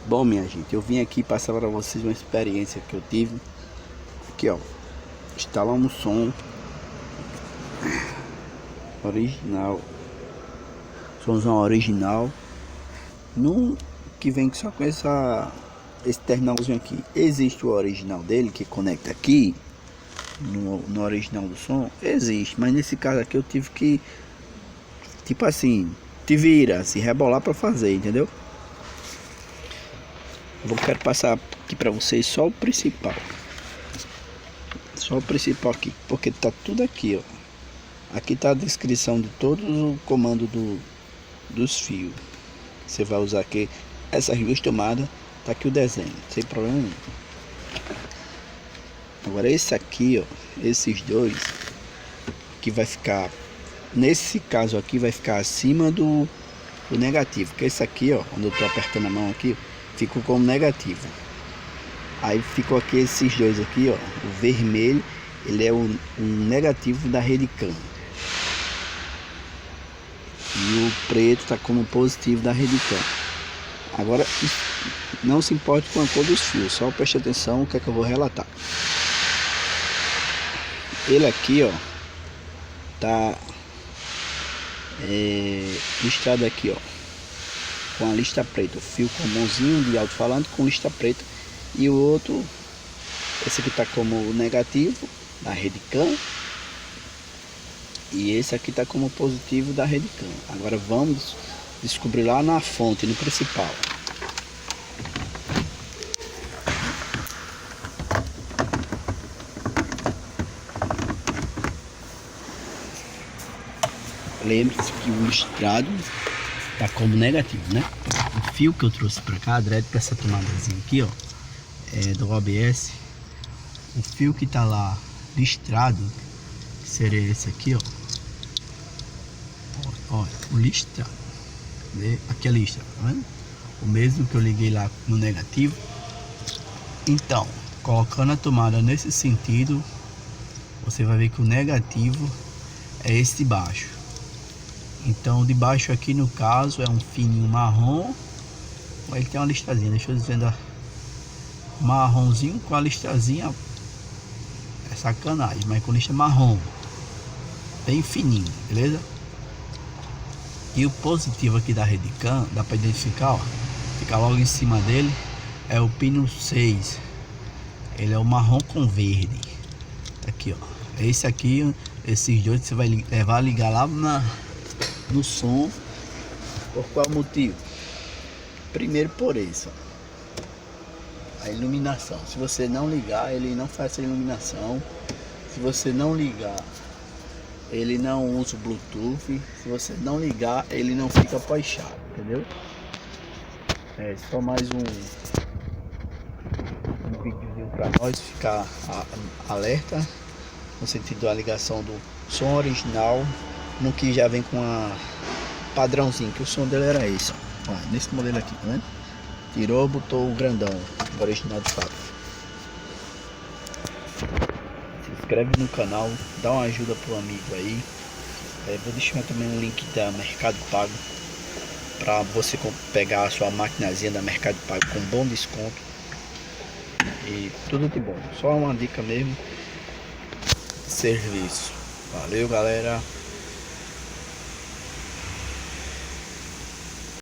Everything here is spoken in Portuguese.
Bom, minha gente, eu vim aqui passar para vocês uma experiência que eu tive. Aqui, ó, instalamos som original, somzão original, no que vem só com esse terminalzinho aqui. Existe o original dele que conecta aqui no original do som, existe, mas nesse caso aqui eu tive que, tipo assim, te vira, se rebolar para fazer, entendeu? Quero passar aqui para vocês só o principal. Só o principal aqui, porque tá tudo aqui, ó. Aqui tá a descrição de todos os comandos dos fios. Você vai usar aqui essas duas tomadas, tá aqui o desenho, sem problema nenhum. Agora esse aqui, ó, esses dois que vai ficar, nesse caso aqui vai ficar acima do negativo, que esse aqui, ó, quando eu tô apertando a mão aqui, ficou como negativo. Aí ficou aqui esses dois aqui, ó, o vermelho, ele é um negativo da rede CAN. E o preto tá como positivo da rede CAN. Agora, não se importe com a cor dos fios, só preste atenção no que é que eu vou relatar. Ele aqui, ó, tá listrado aqui, ó, com a lista preta, o fio comumzinho de alto-falante com lista preta, e o outro, esse aqui tá como negativo da rede CAN, e esse aqui tá como positivo da rede CAN. Agora vamos descobrir lá na fonte, no principal. Lembre-se que o listrado tá como negativo, né? O fio que eu trouxe para cá, direto para essa tomadazinha aqui, ó, do OBS, o fio que tá lá listrado, que seria esse aqui, ó. Olha, o listrado, aqui a listra, tá vendo? O mesmo que eu liguei lá no negativo. Então, colocando a tomada nesse sentido, você vai ver que o negativo é esse de baixo. Então, de baixo aqui no caso é um fininho marrom. Ele tem uma listrazinha, deixa eu desvendar. Marronzinho com a listrazinha, é sacanagem, mas com listra marrom, bem fininho, beleza? E o positivo aqui da rede CAN, dá para identificar, ó, fica logo em cima dele, é o pino 6. Ele é o marrom com verde. Aqui, ó, esse aqui, esses dois você vai levar a ligar lá no som. Por qual motivo? Primeiro por isso, ó, a iluminação. Se você não ligar, ele não faz essa iluminação. Se você não ligar, ele não usa o Bluetooth. Se você não ligar, ele não fica puxado, entendeu? É só mais um videozinho para nós ficar alerta no sentido da ligação do som original, no que já vem com a padrãozinho, que o som dele era esse, ó, nesse modelo aqui, tá vendo? Tirou, botou o grandão, o original de fábrica. Se inscreve no canal, dá uma ajuda pro amigo aí. Vou deixar também um link da Mercado Pago para você pegar a sua maquinazinha da Mercado Pago com bom desconto e tudo de bom. Só uma dica mesmo de serviço. Valeu, galera.